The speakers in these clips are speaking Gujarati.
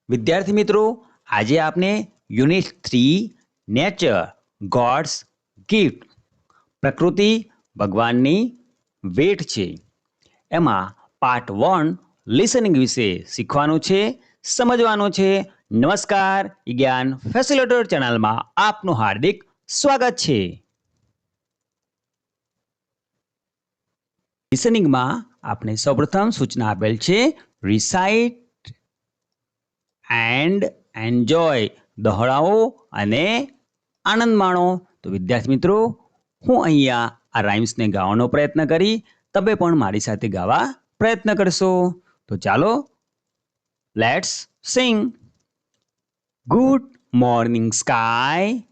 વિદ્યાર્થી મિત્રો, આજે આપણે યુનિટ 3 નેચર ગોડ્સ ગિફ્ટ પ્રકૃતિ ભગવાનની ભેટ છે એમાં પાર્ટ 1 લિસનિંગ વિશે શીખવાનું છે, સમજવાનું છે. નમસ્કાર, જ્ઞાન ફેસિલિટેટર ચેનલમાં આપનું હાર્દિક સ્વાગત છે. લિસનિંગમાં આપણે સૌપ્રથમ સૂચના આપેલ છે રિસાઇટ એન્ડ એન્જોય, દોહરાવો અને આનંદ માણો. તો વિદ્યાર્થી મિત્રો, હું અહીંયા આ રાઇમ્સને ગાવાનો પ્રયત્ન કરી, તમે પણ મારી સાથે ગાવા પ્રયત્ન કરશો. તો ચાલો, let's sing. Good morning sky,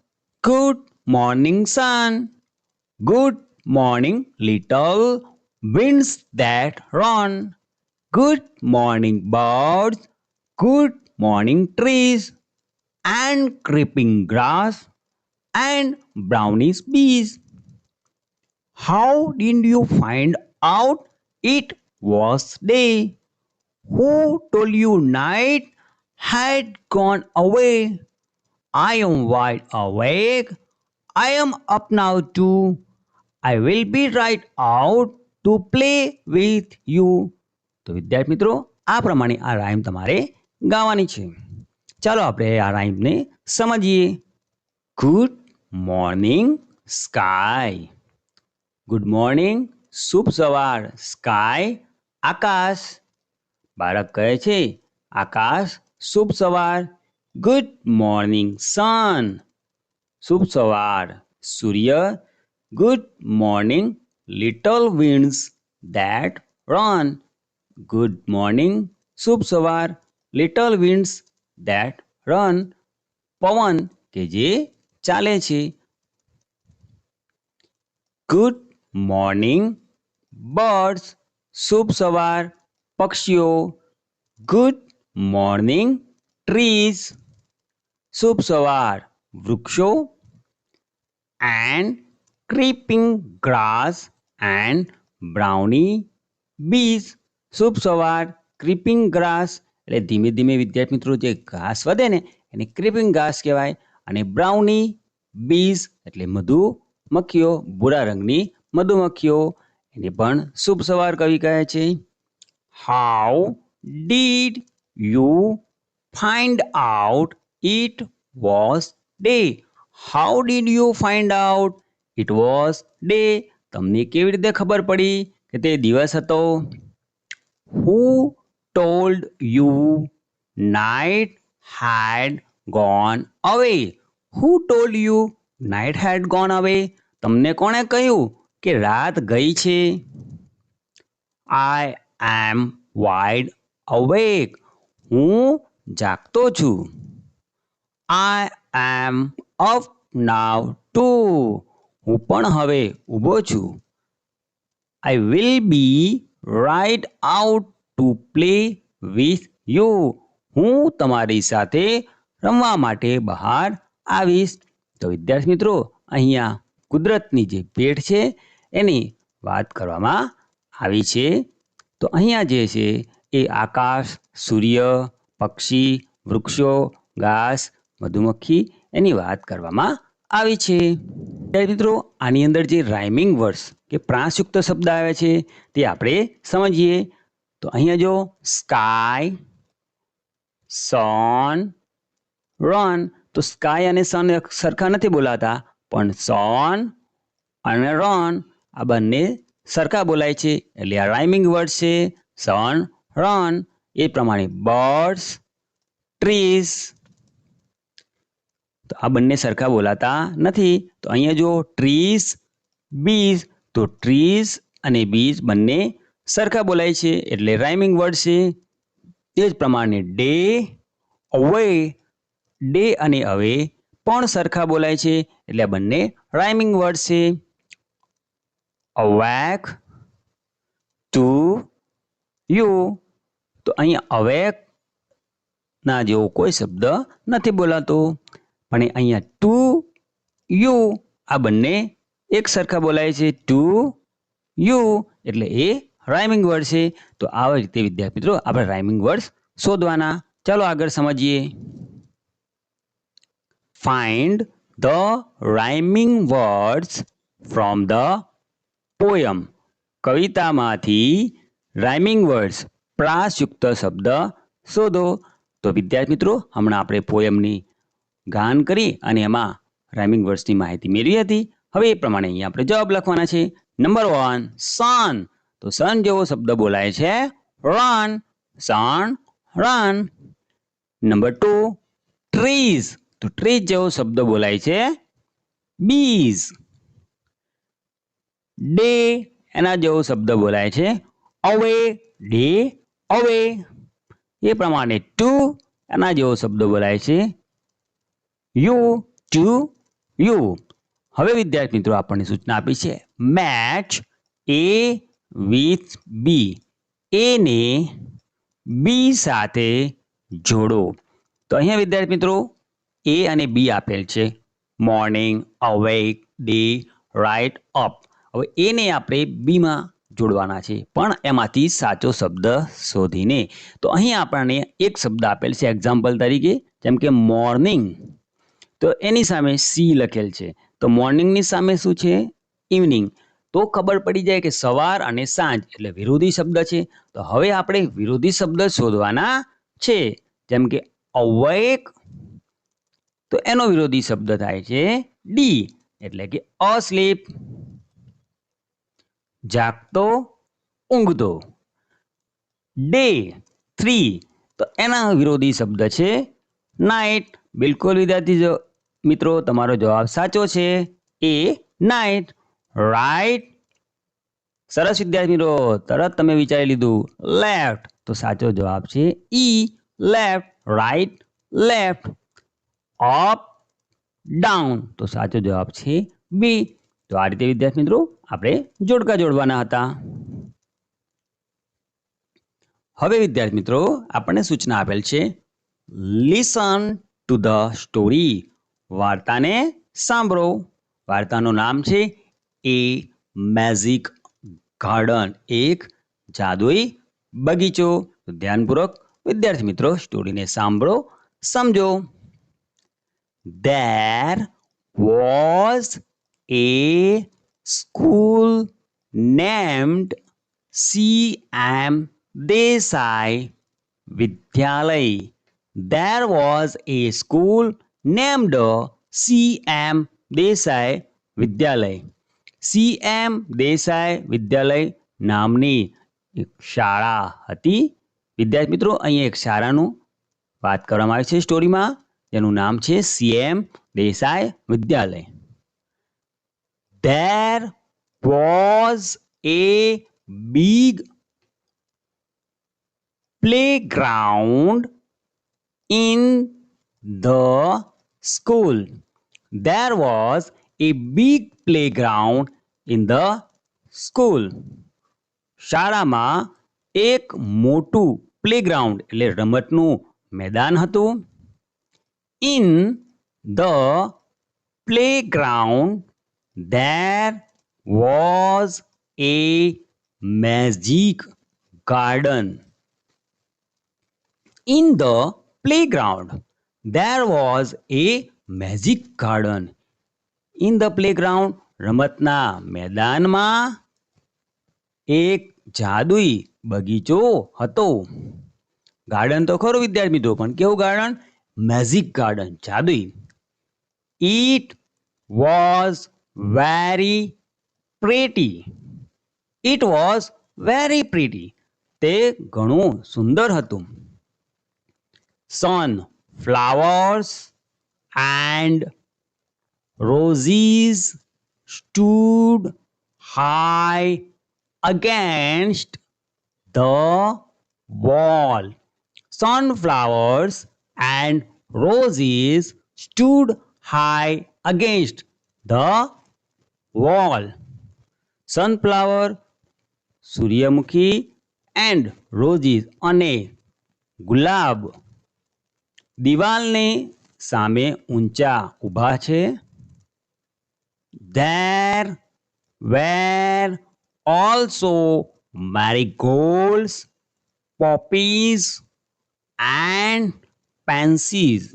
good morning sun, good morning little winds that run, good morning birds, good morning trees, and creeping grass, and brownies bees. How did you find out it was day? Who told you night had gone away? I am wide awake. I am up now too. I will be right out to play with you. તો વિદ્યાર્થી મિત્રો, આ પ્રમાણે આ રાઇમ તમારે ગાવાની છે. ચાલો આપણે આ રાઇમને સમજીએ. Good morning sky. Good morning, શુભ સવાર. સ્કાય, આકાશ. બાળક કહે છે આકાશ શુભ સવાર. ગુડ મોર્નિંગ સન, શુભ સવાર સૂર્ય. Good morning little winds that run, good morning શુભ સવાર little winds that run, પવન કે જે ચાલે છે. ગુડ મોર્નિંગ બર્ડ્સ, શુભ સવાર પક્ષીઓ. ગુડ મોર્નિંગ ટ્રીઝ, શુભ સવાર વૃક્ષો. And creeping grass and brownie bees, શુભ સવાર ક્રીપિંગ ગ્રાસ એટલે ધીમે ધીમે વિદ્યાર્થી મિત્રો જે ઘાસ વધે ને એને ક્રીપિંગ ઘાસ કહેવાય. અને બ્રાઉની બીઝ એટલે મધુમક્ખીઓ, ભૂરા રંગની મધુમક્ખીઓ, એને પણ શુભ સવાર કવિ કહે છે. How did you find out it was day? How did you find out it was day? તમને કેવી રીતે ખબર પડી કે તે દિવસ હતો? Who told you night had gone away? Who told you night had gone away? તમને કોણે કહ્યું કે રાત ગઈ છે? I am wide awake. હું જાગતો છું. I am up now too. હું પણ હવે ઊભો છું. I will B write out to play with you. હું તમારી સાથે રમવા માટે બહાર આવીશ. તો વિદ્યાર્થી મિત્રો, અહીંયા કુદરતની જે ભેટ છે એની વાત કરવામાં આવી છે. તો અહીંયા જે છે એ આકાશ, સૂર્ય, પક્ષી, વૃક્ષો, ઘાસ, મધુમક્ખી એની વાત કરવામાં આવી છે. મિત્રો, આની અંદર જે રાઇમિંગ વર્ડ્સ કે પ્રાસયુક્ત શબ્દ આવે છે તે આપણે સમજીએ. તો અહીંયા જો સ્કાય, સન, રન. તો સ્કાય અને સન સરખા નથી બોલાતા, પણ સન અને રન આ બંને સરખા બોલાય છે, એટલે આ રાઇમિંગ વર્ડ છે. સન, રન. એ પ્રમાણે બર્ડ્સ, ટ્રીઝ, તો આ બંને સરખા બોલાતા નથી. તો અહીંયા જો ટ્રીઝ, બીઝ, તો ટ્રીઝ અને બીઝ બંને સરખા બોલાય છે, એટલે રાઇમિંગ વર્ડ છે. તે જ પ્રમાણે ડે, અવે. ડે અને અવે પણ સરખા બોલાય છે, એટલે આ બંને રાઇમિંગ વર્ડ છે. Awake, to, you. તો અહીંયા અવેક ના જેવો કોઈ શબ્દ નથી બોલાતો, પણ અહીંયા ટુ, યુ આ બંને એક સરખા બોલાય છે. ટુ, યુ એટલે એ રાઇમિંગ વર્ડ છે. તો આવી રીતે વિદ્યાર્થી મિત્રો આપણે રાઇમિંગ વર્ડ્સ શોધવાના. ચાલો આગળ સમજીએ. Find the rhyming words from the poem. કવિતામાંથી રાઇમિંગ વર્ડ્સ પ્રાસયુક્ત શબ્દ શોધો. તો વિદ્યાર્થી મિત્રો, હમણાં આપણે પોયમની ગાન કરી અને એમાં રાઇમિંગ વર્ડ્સની માહિતી મેળવી હતી. હવે એ પ્રમાણે અહીંયા આપણે જવાબ લખવાના છે. નંબર 1 સન. તો સન જેવો શબ્દ બોલાય છે રન. સન રન. Number 2 trees. તો ટ્રીઝ જેવો શબ્દ બોલાય છે બીઝ. ડે એના જેવો શબ્દ બોલાય છે અવે. ડે અવે. એ પ્રમાણે ટુ એના જેવો શબ્દ બોલાય છે યુ. To you. હવે વિદ્યાર્થી મિત્રો આપણને સૂચના આપી છે મેચ એ વિથ બી. એ ને બી સાથે જોડો. તો અહીંયા વિદ્યાર્થી મિત્રો એ અને બી આપેલ છે. Morning, awake, day, right, up. હવે એને આપણે બીમાં જોડવાના છે, પણ એમાંથી સાચો શબ્દ શોધીને. તો અહીં આપણને એક શબ્દ આપેલ છે એક્ઝામ્પલ તરીકે, જેમ કે મોર્નિંગ. તો એની સામે સી લખેલ છે. તો મોર્નિંગની સામે શું છે? ઇવનિંગ. તો ખબર પડી જાય કે સવાર અને સાંજ એટલે વિરોધી શબ્દ છે. તો હવે આપણે વિરોધી શબ્દ શોધવાના છે. જેમ કે અવેક, તો એનો વિરોધી શબ્દ થાય છે ડી, એટલે કે અસ્લીપ. જાગતો, ઊંઘતો. ડે 3, તો એના વિરોધી શબ્દ છે નાઇટ. બિલકુલ વિદ્યાર્થી મિત્રો, તમારો જવાબ સાચો છે. એ નાઇટ. રાઈટ. સરસ વિદ્યાર્થી મિત્રો, તરત તમે વિચારી લીધું. લેફ્ટ, તો સાચો જવાબ છે E left. Right, left. Up, down, તો સાચો જવાબ છે બી. તો આ રીતે વિદ્યાર્થી મિત્રો આપણે જોડકા જોડવાના હતા. હવે વિદ્યાર્થી મિત્રો આપણને સૂચના આપેલ છે લિસન ટુ ધ સ્ટોરી. વાર્તાને સાંભળો. વાર્તાનું નામ છે એ મેજિક ગાર્ડન. એક જાદુઈ બગીચો. ધ્યાનપૂર્વક વિદ્યાર્થી મિત્રો સ્ટોરીને સાંભળો, સમજો. There was a school named C.M. Desai Vidyalay. There was a school named C.M. Desai Vidyalay. C.M. Desai Vidyalay નામની એક શાળા હતી. વિદ્યાર્થી મિત્રો, અહીં એક શાળાનું વાત કરવામાં આવે છે સ્ટોરીમાં, જેનું નામ છે CM Desai Vidyalaya. There was a big playground in the school. There was a big playground in the school. શાળામાં એક મોટું પ્લેગ્રાઉન્ડ એટલે રમતનું મેદાન હતું. In the playground there was a magic garden. In the playground there was a magic garden. In the playground રમતના મેદાનમાં એક જાદુઈ બગીચો હતો. ગાર્ડન તો ખરું વિદ્યાર્થી મિત્રો, પણ કેવું ગાર્ડન? મેજિક ગાર્ડન, જાદુઈ. It was very pretty. It was very pretty. તે ઘણું સુંદર હતું. Sunflowers and roses stood high against the wall. Sunflowers and roses stood high against the wall. Sunflower, સૂર્યમુખી, and roses અને ગુલાબ દિવાલને સામે ઊંચા ઊભા છે. There were also marigolds, poppies, and pansies.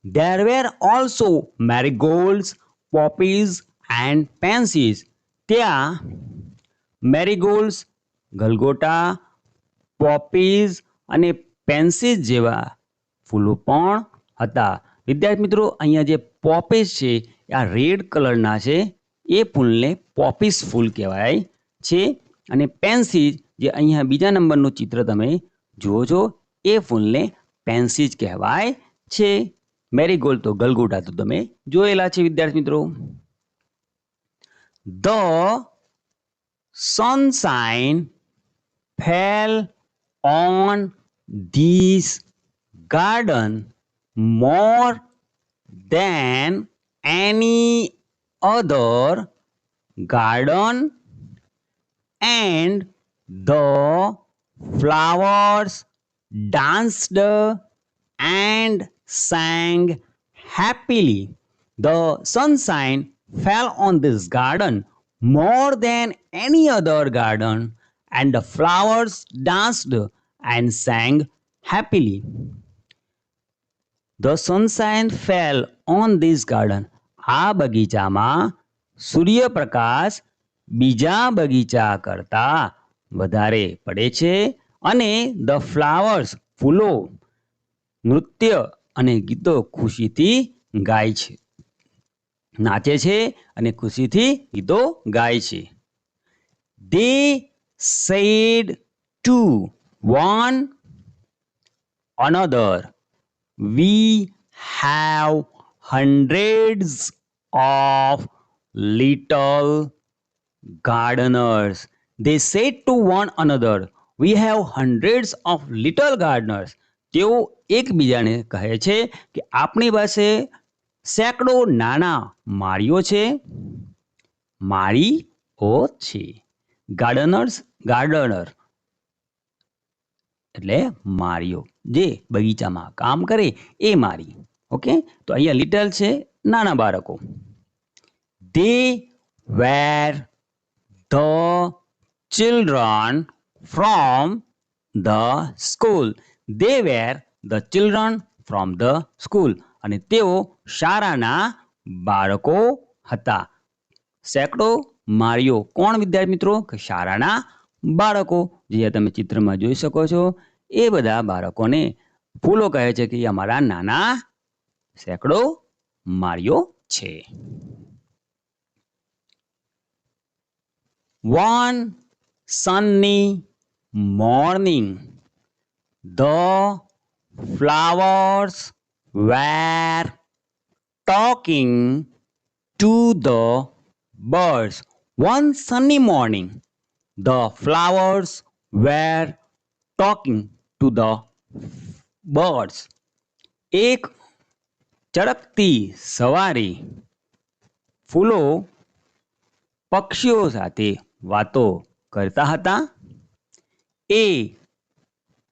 There were also marigolds, poppies, and pansies. ત્યાં મેરીગોલ્ડ્સ, ગલગોટા, પોપીઝ અને પેન્સીસ જેવા ફૂલો પણ હતા. વિદ્યાર્થી મિત્રો, અહીંયા જે પોપીઝ છે આ રેડ કલરના છે, એ ફૂલને પોપીઝ ફૂલ કહેવાય છે. અને પેન્સીઝ જે અહીંયા બીજા નંબરનું ચિત્ર તમે જુઓ છો એ ફૂલને પેન્સીઝ કહેવાય છે. મેરીગોલ્ડ તો ગલગોટા તો તમે જોયેલા છે વિદ્યાર્થી મિત્રો. The sunshine fell on this garden more than any other garden, and the flowers danced and sang happily. The sunshine fell on this garden more than any other garden, and the flowers danced and sang happily. The sunshine fell on this garden. આ બગીચામાં સૂર્યપ્રકાશ બીજા બગીચા કરતા વધારે પડે છે અને ધ ફ્લાવર્સ ફૂલો નૃત્ય અને ગીતો ખુશીથી ગાય છે, નાચે છે અને ખુશીથી ગીતો ગાય છે. They said to one another, "We have hundreds of little gardeners." They said to one another, "We have hundreds of little gardeners." તેઓ એકબીજાને કહે છે કે આપણી પાસે સેંકડો નાના માળીઓ છે, માળીઓ છે. ગાર્ડનર્સ, ગાર્ડનર એટલે માળીઓ, જે બગીચામાં કામ કરે એ માળી. ઓકે, તો અહીંયા લિટલ છે નાના બાળકો. They were the children from the school. They were the children from the school. અને તેઓ શાળાના બાળકો હતા. સેંકડો માળીઓ કોણ વિદ્યાર્થી મિત્રો? કે શાળાના બાળકો. જે તમે ચિત્રમાં જોઈ શકો છો એ બધા બાળકોને ફૂલો કહે છે કે અમારા નાના સેંકડો માળીઓ છે. One sunny morning, the flowers were talking to the birds. One sunny morning, the flowers were talking to the birds. એક ચળકતી સવારે ફૂલો પક્ષીઓ સાથે વાતો કરતા હતા. એ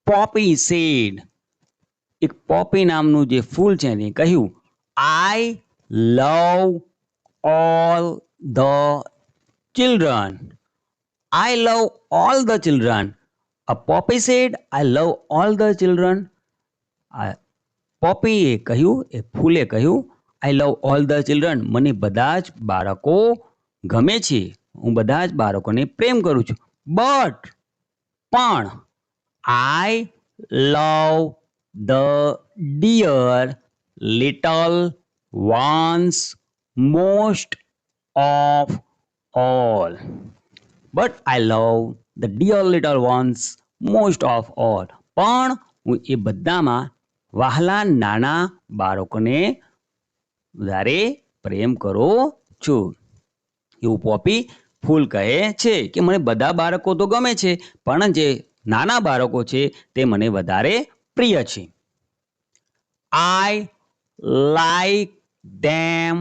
પોપી સેડ, એક પોપી નામનું જે ફૂલ છે એને કહ્યું, "I love all the children." I love all the children. A poppy said, "I love all the children." પોપીએ કહ્યું, એ ફૂલે કહ્યું, "I love all the children." મને બધા જ બાળકો ગમે છે, હું બધા જ બાળકોને પ્રેમ કરું છું. But પણ I love the dear little ones most of all. But I love the dear little ones most of all. પણ હું એ બધામાં વહાલા નાના બાળકોને વધારે પ્રેમ કરું છું. એવું પોપી ફૂલ કહે છે કે મને બધા બાળકો તો ગમે છે, પણ જે નાના બાળકો છે તે મને વધારે પ્રિય છે. I like them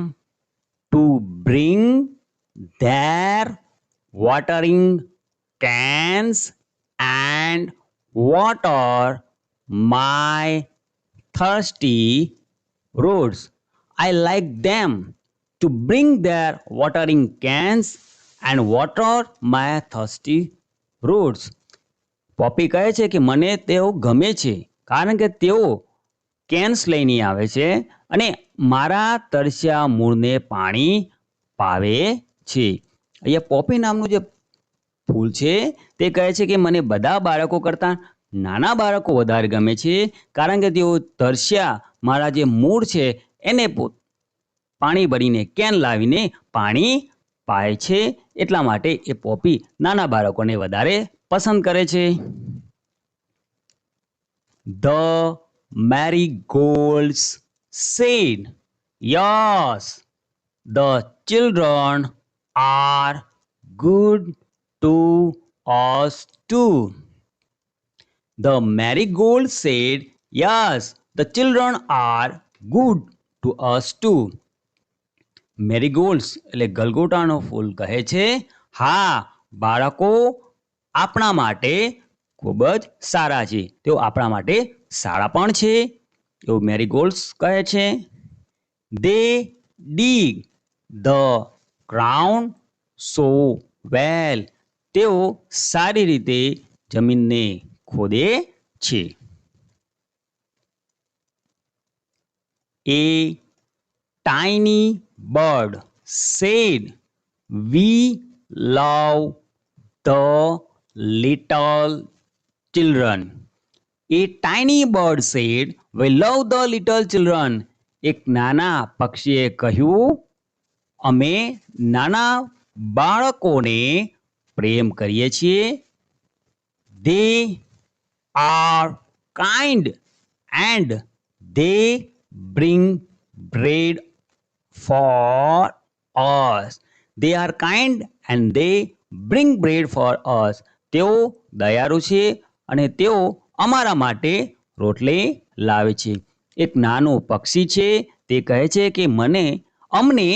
to bring their watering cans and water my thirsty roads. I like them to bring their watering cans and water my thirsty roads. Poppy કહે છે કે મને તેઓ ગમે છે, કારણ કે તેઓ કેન્સ લઈને આવે છે અને મારા તરસ્યા મૂળને પાણી પાવે છે. અહીંયા પોપી નામનું જે ફૂલ છે તે કહે છે કે મને બધા બાળકો કરતાં નાના બાળકો વધારે ગમે છે, કારણ કે તેઓ તરસ્યા મારા જે મૂળ છે એને પાણી ભરીને કેન લાવીને પાણી પાય છે. એટલા માટે એ પોપી નાના બાળકોને વધારે પસંદ કરે છે. The marigolds said, "Yes, the children are good to us too." The marigold said, "Yes, the children are good to us too." Marigolds એટલે ગલગોટાનો ફૂલ કહે છે, હા, બાળકો આપણા માટે ખૂબ જ સારા છે, તેઓ આપણા માટે સારા પણ છે, એવું મેરીગોલ્ડ્સ કહે છે. They dig the ground so well. તેઓ સારી રીતે જમીનને ખોદે છે. A tiny bird said, "We love the little children." A tiny bird said, "We love the little children." એક નાના પક્ષીએ કહ્યું, અમે નાના બાળકોને પ્રેમ કરીએ છીએ. They are kind and they bring bread for us. They are kind and they bring bread for us. તેઓ દયાળુ છે અને તેઓ અમારા માટે રોટલી લાવે છે. એક નાનું પક્ષી છે તે કહે છે કે અમને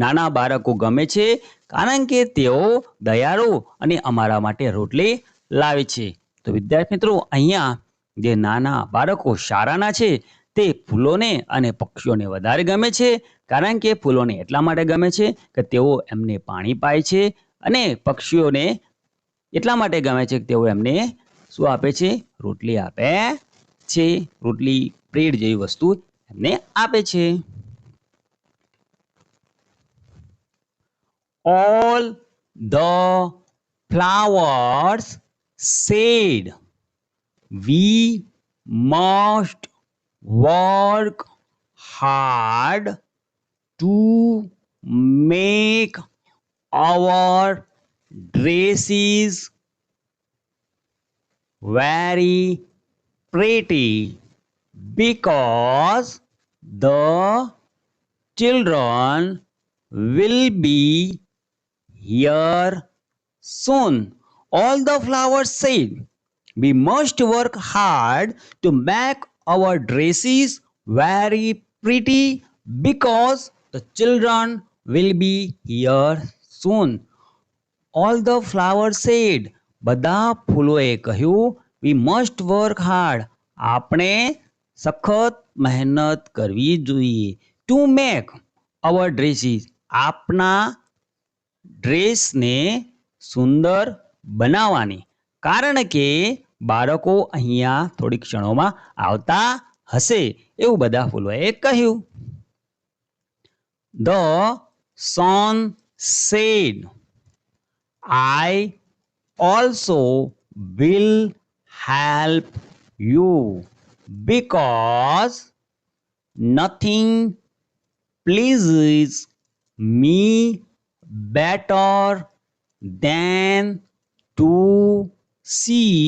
નાના બાળકો ગમે છે, કારણ કે તેઓ દયાળુ અને અમારા માટે રોટલી લાવે છે. તો વિદ્યાર્થી મિત્રો, અહીંયા જે નાના બાળકો શાળાના છે તે ફૂલોને અને પક્ષીઓને વધારે ગમે છે, કારણ કે ફૂલોને એટલા માટે ગમે છે કે તેઓ એમને પાણી પાય છે, અને પક્ષીઓને એટલા માટે ગમે છે કે તેઓ એમને શું આપે છે? રોટલી આપે છે. રોટલી, બ્રેડ જેવી વસ્તુ એમને આપે છે. All the flowers said, "We must work hard to make our dresses very pretty, because the children will be here soon." All the flowers said, "We must work hard to make our dresses very pretty, because the children will be here soon." All the flowers said, બધા ફૂલોએ કહ્યું, "We must work hard." આપણે સખત મહેનત કરવી જોઈએ. To make our dresses, આપણા ડ્રેસને સુંદર બનાવવાની, કારણ કે બાળકો અહીંયા થોડી ક્ષણોમાં આવતા હશે, એવું બધા ફૂલોએ કહ્યું. The sun said, "I also will help you, because nothing pleases me better than to see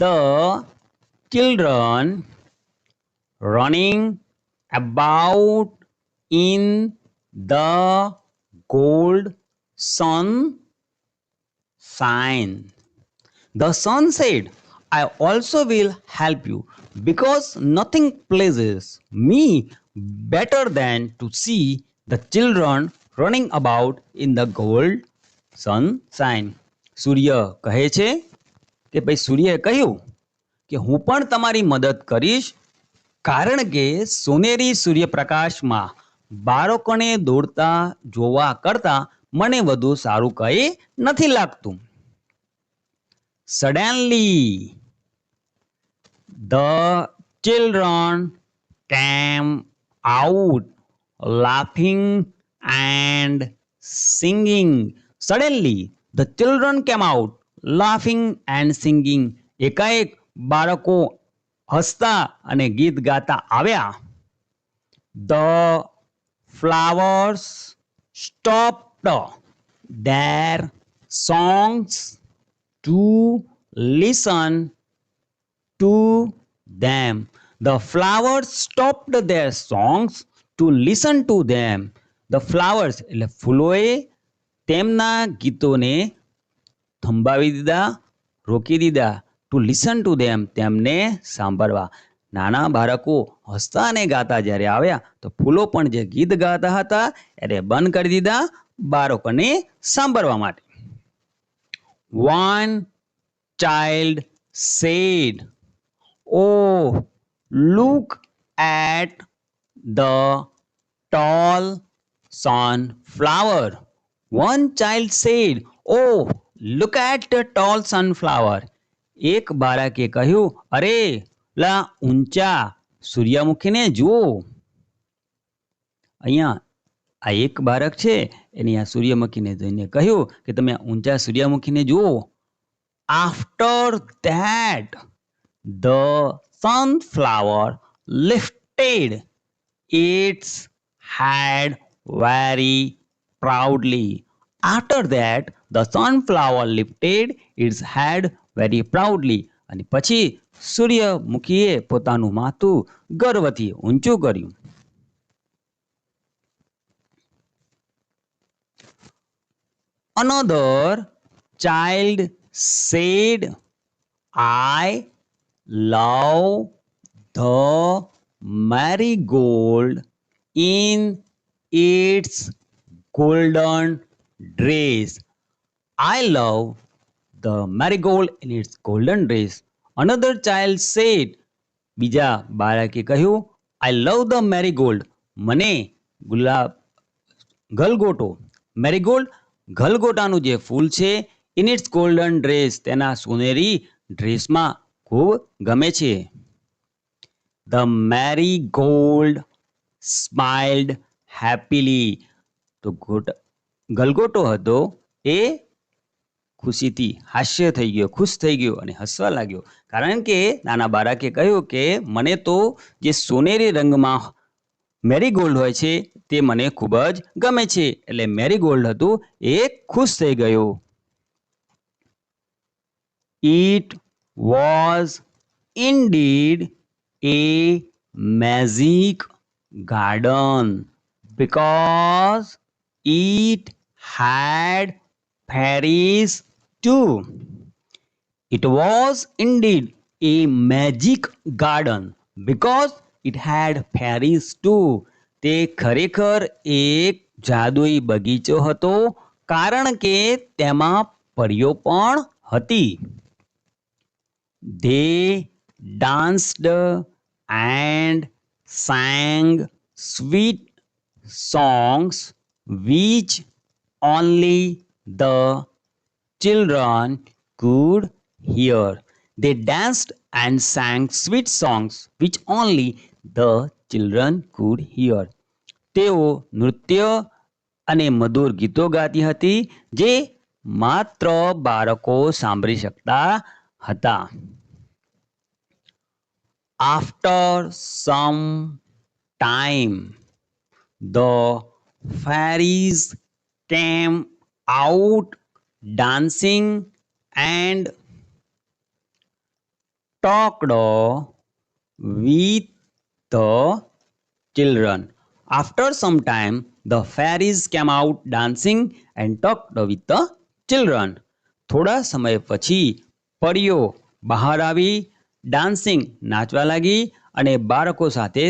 the children running about in the gold sunshine." The sun said, "I also will help you, because nothing pleases me better than to see the children running about in the gold sunshine." સૂર્ય કહે છે કે ભાઈ, સૂર્યએ કહ્યું કે હું પણ તમારી મદદ કરીશ, કારણ કે સોનેરી સૂર્યપ્રકાશમાં બાળકોને દોડતા જોવા કરતાં મને વધુ સારું કંઈ નથી લાગતું. Suddenly The children came out laughing and singing. Suddenly, the children came out laughing and singing. એકાએક બાળકો હસતા અને ગીત ગાતા આવ્યા. The flowers stopped their songs to listen to them. The flowers stopped their songs to listen to them. The flowers એટલે ફૂલોએ તેમના ગીતોને થંભાવી દીધા, રોકી દીધા. ટુ લિસન ટુ ધેમ, તેમને સાંભળવા. નાના બાળકો હસતા અને ગાતા જ્યારે આવ્યા તો ફૂલો પણ જે ગીત ગાતા હતા એને બંધ કરી દીધા બાળકોને સાંભળવા માટે. One child said, "Oh, look at the tall sunflower." One child said, "Oh, look at the tall sunflower." એક બાળકે કહ્યું, અરે લા ઊંચા સૂર્યમુખીને જુઓ. અહીંયા આ એક બાળક છે એની આ સૂર્યમુખીને જોઈને કહ્યું કે તમે ઊંચા સૂર્યમુખીને જુઓ. After that, the sunflower lifted its head very proudly. After that, the sunflower lifted its head very proudly. અને પછી સૂર્યમુખીએ પોતાનું માથું ગર્વથી ઊંચું કર્યું. Another child said, "I love the marigold in its golden dress." I love the marigold in its golden dress. Another child said, બીજા બાળકે કહ્યું, I love the marigold. મને ગુલાબ ગલગોટો મેરીગોલ્ડ ગલગોટાનું જે ફૂલ છે ઇન ઇટ્સ ગોલ્ડન ડ્રેસ તેના સોનેરી ડ્રેસમાં ખૂબ ગમે છે. The marigold smiled happily. તો ગલગોટો હતો એ ખુશીથી હાસ્ય થઈ ગયો, ખુશ થઈ ગયો અને હસવા લાગ્યો. કારણ કે નાના બાળકે કહ્યું કે મને તો જે સોનેરી રંગમાં મેરીગોલ્ડ હોય છે તે મને ખૂબ જ ગમે છે. એટલે મેરીગોલ્ડ હતું એ ખુશ થઈ ગયો. It was indeed a magic garden because it had fairies too. It was indeed a magic garden because it had fairies too. તે ખરેખર એક જાદુઈ બગીચો હતો કારણ કે તેમાં પરીઓ પણ હતી. They danced and sang sweet songs which only the children could hear. They danced and sang sweet songs which only the children could hear. તેઓ નૃત્ય અને મધુર ગીતો ગાતી હતી જે માત્ર બાળકો સાંભળી શકતા હતા. After some time, the fairies came out dancing and talked with the children. After some time, the fairies came out dancing and talked with the children. થોડા સમય પછી પરીઓ બહાર આવી ડાન્સિંગ નાચવા લાગી અને બાળકો સાથે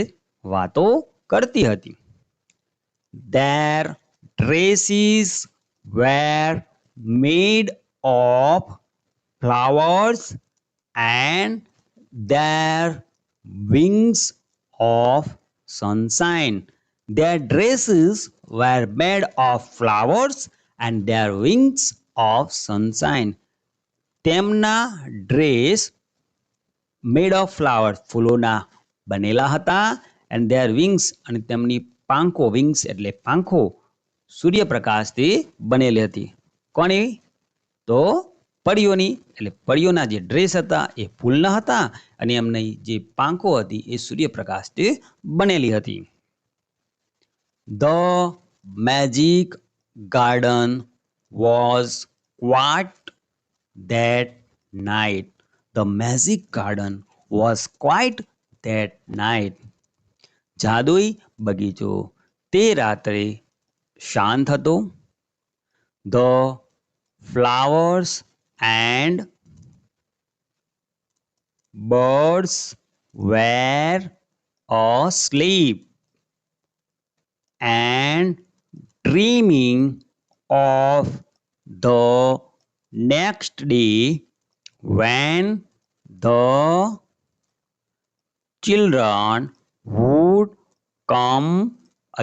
વાતો કરતી હતી. Their dresses were made of flowers and their wings of sunshine. Their dresses were made of flowers and their wings of sunshine. તેમના ડ્રેસ મેડ ઓફ ફ્લાવર્સ, ફૂલોના બનેલા હતા. એન્ડ ધેર વિંગ્સ, અને તેમની પાંખો, વિંગ્સ એટલે પાંખો સૂર્યપ્રકાશથી બનેલી હતી. કોની? તો પરીઓની. એટલે પરીઓના જે ડ્રેસ હતા એ ફૂલના હતા અને એમની જે પાંખો હતી એ સૂર્યપ્રકાશથી બનેલી હતી. The magic garden was quiet that night. The magic garden was quiet that night. જાદુઈ બગીચો તે રાત્રે શાંત હતો. The flowers and birds were asleep and dreaming of the next day when the children would come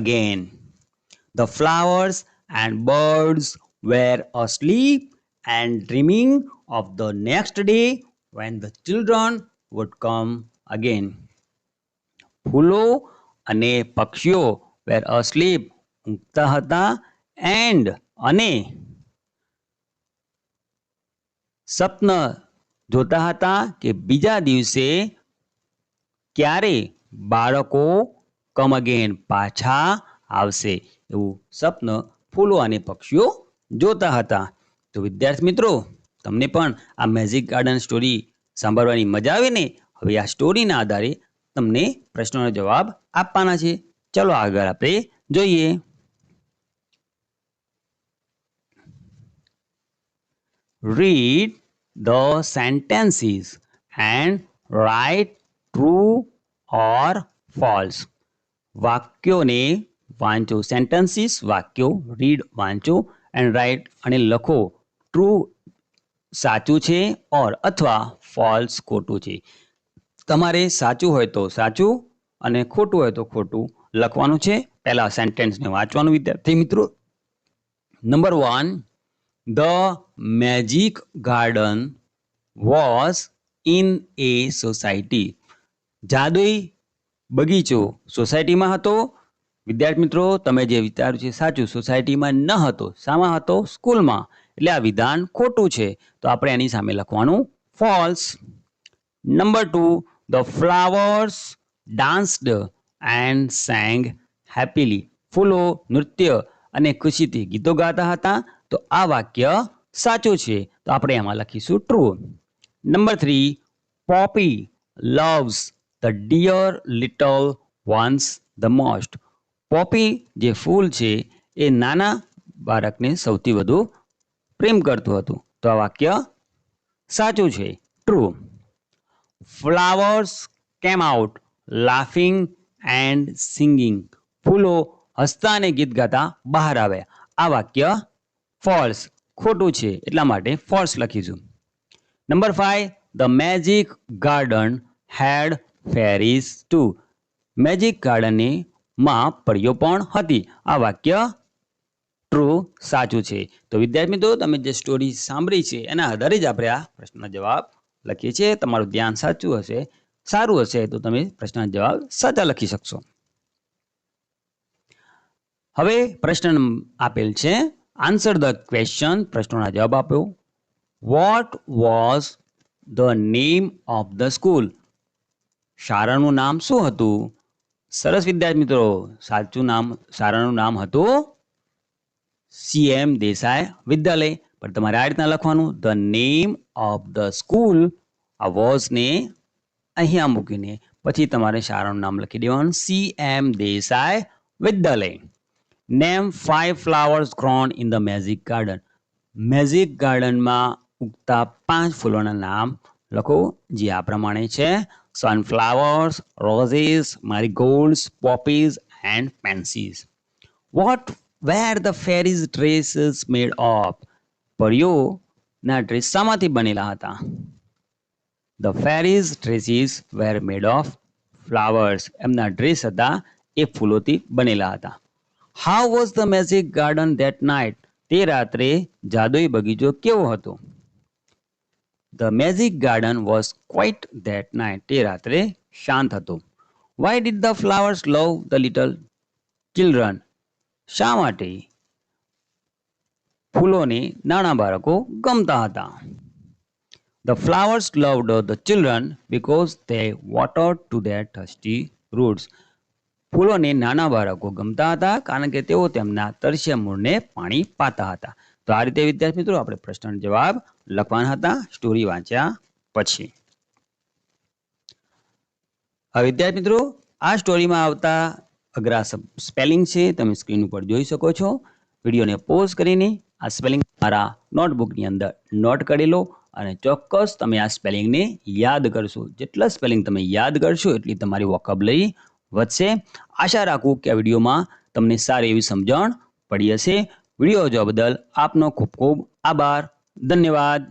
again. The flowers and birds were asleep and dreaming of the next day when the children would come again. ફૂલો અને પક્ષીઓ were asleep, ઊંઘતા હતા, and અને સ્વપ્ન જોતા હતા કે બીજા દિવસે ક્યારે બાળકો કમ અગેન પાછા આવશે, એવું સ્વપ્ન ફૂલો અને પક્ષીઓ જોતા હતા. તો વિદ્યાર્થી મિત્રો, તમને પણ આ મેજિક ગાર્ડન સ્ટોરી સાંભળવાની મજા આવે ને? હવે આ સ્ટોરીના આધારે તમને પ્રશ્નોનો જવાબ આપવાના છે. ચલો આગળ આપણે જોઈએ. Read the sentences and write true or false. વાક્યોને વાંચો. સેન્ટેન્સીસ વાક્યો, રીડ વાંચો, એન્ડ રાઇટ અને લખો. ટ્રુ સાચું છે, ઓર અથવા ફોલ્સ ખોટું છે. તમારે સાચું હોય તો સાચું અને ખોટું હોય તો ખોટું લખવાનું છે. પહેલા સેન્ટેન્સને વાંચવાનું વિદ્યાર્થી મિત્રો. Number 1, The magic garden was in a society. જાદુઈ બગીચો સોસાયટીમાં હતો. વિદ્યાર્થી મિત્રો, તમે જે વિચાર્યું છે સાચું. સોસાયટીમાં ન હતો. શામાં હતો? સ્કૂલમાં. એટલે આ વિધાન ખોટું છે, તો આપણે એની સામે લખવાનું false. Number 2, The flowers danced and sang happily. ફૂલો નૃત્ય અને ખુશીથી ગીતો ગાતા હતા, તો આ વાક્ય સાચું છે, તો આપણે એમાં લખીશું true. Number 3, Poppy loves the dear little ones the most. Poppy જે ફૂલ છે એ નાના બાળકને સૌથી વધુ પ્રેમ કરતું હતું, તો આ વાક્ય સાચું છે, true. Flowers came out laughing and singing. ફૂલો હસતા અને ગીત ગાતા બહાર આવ્યા, આ વાક્ય ફોલ્સ ખોટું છે, એટલા માટે ફોલ્સ લખીશું. Number 5, The magic garden had fairies too. Magic ગાર્ડનની માં પરીઓ પણ હતી, આ વાક્ય ટ્રુ સાચું છે. તો વિદ્યાર્થી મિત્રો, તમે જે સ્ટોરી સાંભળી છે એના આધારે જ આપણે આ પ્રશ્નનો જવાબ લખીએ છીએ. તમારું ધ્યાન સારું હશે તો તમે પ્રશ્નના જવાબ સાચા લખી શકશો. હવે પ્રશ્ન આપેલ છે, આન્સર ધ ક્વેશ્ચન. પ્રશ્નોના જવાબ આપો. What was the name of the school. શાળાનું નામ શું હતું? સરસ વિદ્યાર્થી મિત્રો, સાચું નામ શાળાનું નામ હતું CM દેસાઈ વિદ્યાલય. પણ તમારે આ રીતના લખવાનું, the name of the school. આ વોઝને અહીંયા મૂકીને પછી તમારે શાળાનું નામ લખી દેવાનું, CM Desai Vidyalaya. Name 5 flowers grown in the magic garden. Magic ગાર્ડનમાં ઉગતા 5 ફૂલોના નામ લખો, જે આ પ્રમાણે છે: sunflowers, roses, marigolds, poppies and pansies. What were the fairies' dresses made of? પરીઓના ડ્રેસ શામાંથી બનેલા હતા? The fairies' dresses were made of flowers. એમના ડ્રેસ હતા એ ફૂલોથી બનેલા હતા. How was the magic garden that night? તે રાત્રે જાદુઈ બગીચો કેવો હતો? The magic garden was quite that night. તે રાત્રે શાંત હતું. Why did the flowers love the little children. શા માટે ફૂલોને નાના બાળકો ગમતા હતા? The flowers loved the children because they watered to their thirsty roots. ફૂલોને નાના બાળકો ગમતા હતા કારણ કે તેઓ તેમના તરસ્યા મૂળને પાણી પાતા હતા. તો આ રીતે વિદ્યાર્થી મિત્રો આપણે પ્રશ્નનો જવાબ લખવાના હતા સ્ટોરી વાંચ્યા પછી. હવે વિદ્યાર્થી મિત્રો આ સ્ટોરીમાં આવતા અઘરા સ્પેલિંગ છે તમે સ્ક્રીન ઉપર જોઈ શકો છો. વિડીયોને પોઝ કરીને આ સ્પેલિંગ મારા નોટબુકની અંદર નોટ કરી લો અને ચોક્કસ તમે આ સ્પેલિંગને યાદ કરશો. જેટલા સ્પેલિંગ તમે યાદ કરશો એટલી તમારી વોકેબ્યુલરી વધશે. આશા રાખું કે આ વિડીયોમાં તમને સારી એવી સમજણ પડી હશે. વિડીયો જોવા બદલ આપનો ખૂબ ખૂબ આભાર. ધન્યવાદ.